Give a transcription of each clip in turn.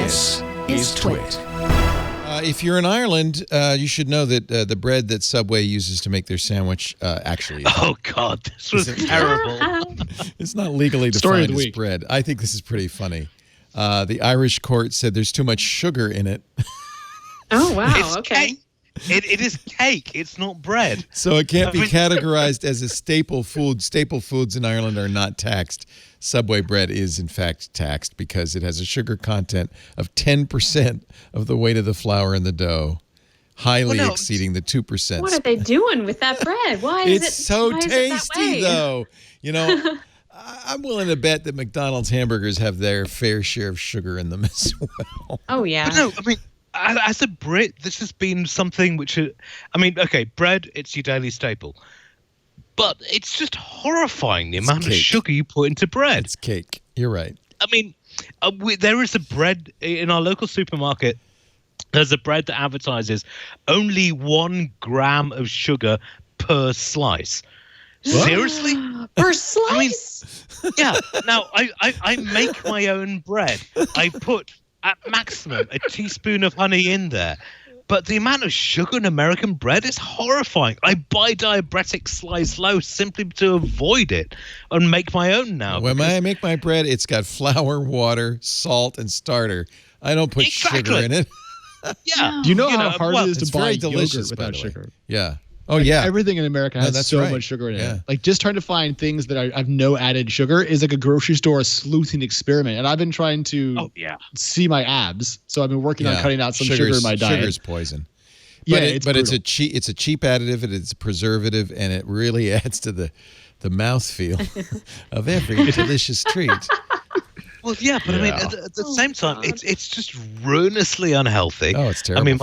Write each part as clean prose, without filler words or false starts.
This is TWiT. If you're in Ireland, you should know that the bread that Subway uses to make their sandwich actually... Oh, God, this was terrible. It's not legally defined as bread. I think this is pretty funny. The Irish court said there's too much sugar in it. Oh, wow, It's okay. cake. It is cake. It's not bread. So it can't be categorized as a staple food. Staple foods in Ireland are not taxed. Subway bread is, in fact, taxed because it has a sugar content of 10% of the weight of the flour in the dough, highly exceeding the 2%. What are they doing with that bread? Why is It's so tasty, though. You know, I'm willing to bet that McDonald's hamburgers have their fair share of sugar in them as well. Oh, yeah. But no, I mean, as a Brit, this has been something which, okay, bread, it's your daily staple. But it's just horrifying, the amount of sugar you put into bread. It's cake. You're right. I mean, there is a bread in our local supermarket. There's a bread that advertises only 1 gram of sugar per slice. Seriously? Per slice? I mean, yeah. Now, I make my own bread. I put, at maximum, a teaspoon of honey in there. But the amount of sugar in American bread is horrifying. I buy diabetic sliced loaf simply to avoid it and make my own now. When I make my bread, it's got flour, water, salt, and starter. I don't put sugar in it. Yeah. Do you know how hard it is to buy delicious yogurt without sugar? Yeah. Oh, yeah. Everything in America has so much sugar in it. Like, just trying to find things that have no added sugar is like a grocery store sleuthing experiment. And I've been trying to see my abs. So I've been working on cutting out some sugar in my diet. Sugar's poison. Yeah, but it's a cheap additive, and it's a preservative, and it really adds to the mouthfeel of every delicious treat. Well, yeah, but I mean, at the same time, it's just ruinously unhealthy. Oh, it's terrible. I mean,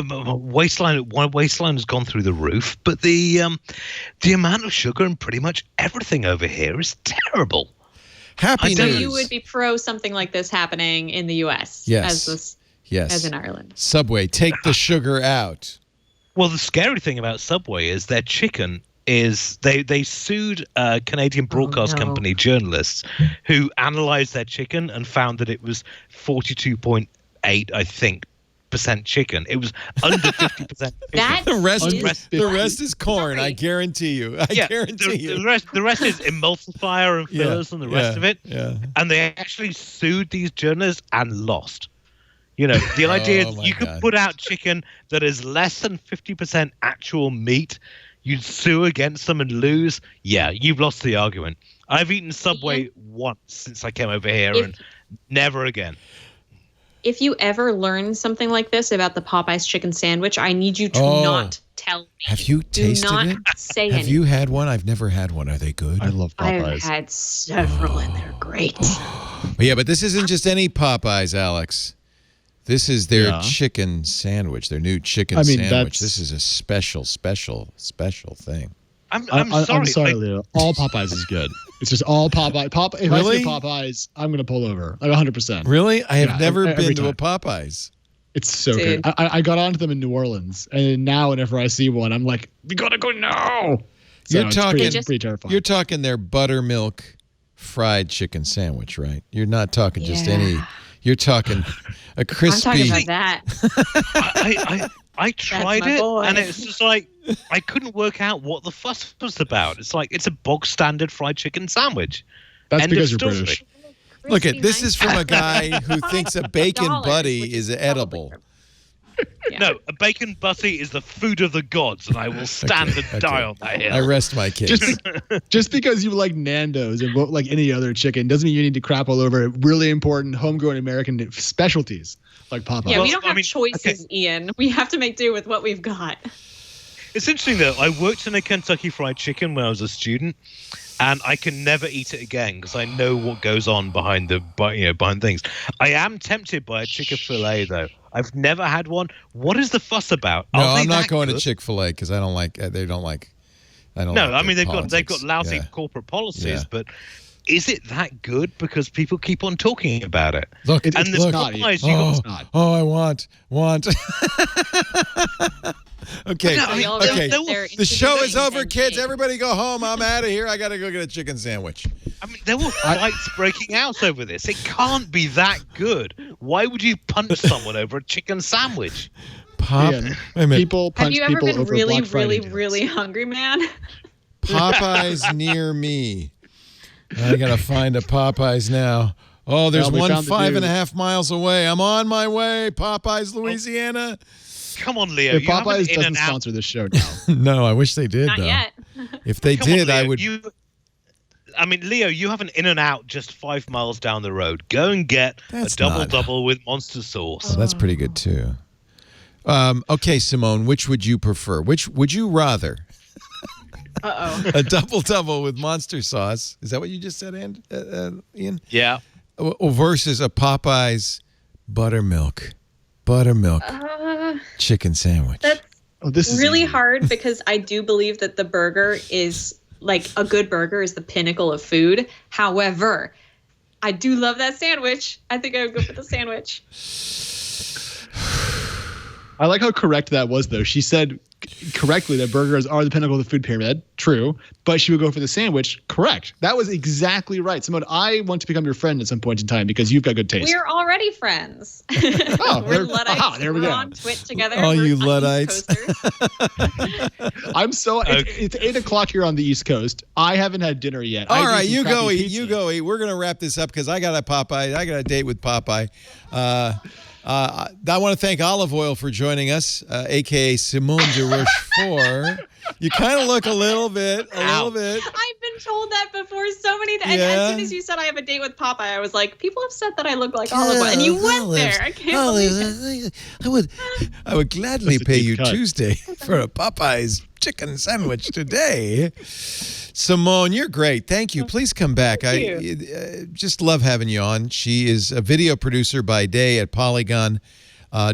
my waistline has gone through the roof, but the amount of sugar in pretty much everything over here is terrible. Happy news. So you would be pro something like this happening in the U.S. Yes. As in Ireland. Subway, take the sugar out. Well, the scary thing about Subway is their chicken is they sued a Canadian broadcast company journalists who analyzed their chicken and found that it was 42.8, I think, % chicken. It was under 50%. The rest is corn. I guarantee you. I guarantee you. The rest is emulsifier and fillers and the rest of it. Yeah. And they actually sued these journalists and lost. You know, the idea is you could put out chicken that is less than 50% actual meat. You'd sue against them and lose. Yeah, you've lost the argument. I've eaten Subway once since I came over here and never again. If you ever learn something like this about the Popeye's chicken sandwich, I need you to not tell me. Have you tasted it? Do not say anything. Have you had one? I've never had one. Are they good? I love Popeyes. I've had several and they're great. Yeah, but this isn't just any Popeyes, Alex. This is their chicken sandwich, their new chicken sandwich. This is a special thing. I'm sorry, Leo. All Popeyes is good. It's just all Popeye. If I see Popeyes, I'm going to pull over. Like 100%. Really? I have never been to a Popeyes. It's so good. I got onto them in New Orleans. And now whenever I see one, I'm like, we got to go now. So You're talking pretty terrifying. You're talking their buttermilk fried chicken sandwich, right? You're not talking just any... You're talking a crispy... I'm talking about that. I tried it, and it's just like, I couldn't work out what the fuss was about. It's like, it's a bog standard fried chicken sandwich. That's because you're British. Look, this is from a guy who thinks a bacon butty is edible. Yeah. No, a bacon butty is the food of the gods, and I will stand and die on that hill. I rest my case. Just because you like Nando's and won't like any other chicken doesn't mean you need to crap all over really important homegrown American specialties like Popeye. Yeah, we don't have choices, Ian. We have to make do with what we've got. It's interesting, though. I worked in a Kentucky Fried Chicken when I was a student, and I can never eat it again because I know what goes on behind things. I am tempted by a Chick-fil-A, though. I've never had one. What is the fuss about? No, I'm not going to Chick-fil-A because I don't like. They don't like. I don't. No, like I mean they've politics. got lousy corporate policies, but is it that good? Because people keep on talking about it. Look, and it's not. I want. Okay. The show is over, kids. Everybody go home. I'm out of here. I got to go get a chicken sandwich. I mean, there were fights breaking out over this. It can't be that good. Why would you punch someone over a chicken sandwich? People punch people over Black Friday. Have you ever been really hungry, man? Popeyes near me. I gotta find a Popeyes now. Oh, there's one 5.5 miles away. I'm on my way. Popeyes, Louisiana. Come on, Leo. Popeyes doesn't sponsor this show now. No, I wish they did. Not yet. If they did, I would. Leo, you have an In-N-Out just 5 miles down the road. Go and get a double with monster sauce. Oh, that's pretty good too. Okay, Simone, which would you prefer? Which would you rather? A double with monster sauce. Is that what you just said, Iain? Yeah. Versus a Popeyes buttermilk chicken sandwich. This is really hard because I do believe that the burger is like a good burger is the pinnacle of food. However, I do love that sandwich. I think I would go for the sandwich. I like how correct that was, though. She said correctly that burgers are the pinnacle of the food pyramid. True. But she would go for the sandwich. Correct. That was exactly right. Simone, I want to become your friend at some point in time because you've got good taste. We're already friends. We're Luddites. There we go. On TWiT together. Oh, you Luddites. I'm so... It's 8 o'clock here on the East Coast. I haven't had dinner yet. All right, you go eat. You go eat. We're going to wrap this up because I got a Popeye. I got a date with Popeye. I want to thank Olive Oil for joining us, a.k.a. Simone DeRocheforte. You kind of look a little bit. I've been told that before so many times. Yeah. As soon as you said I have a date with Popeye, I was like, people have said that I look like Olive Oil. And you went there. I can't believe it. I would gladly pay you Tuesday for a Popeye's chicken sandwich today. Simone, you're great. Thank you. Please come back. I just love having you on. She is a video producer by day at Polygon.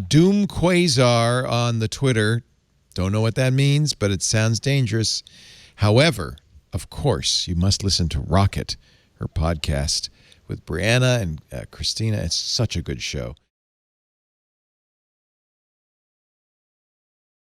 Doom Quasar on the Twitter. Don't know what that means, but it sounds dangerous. However, of course, you must listen to Rocket, her podcast with Brianna and Christina. It's such a good show.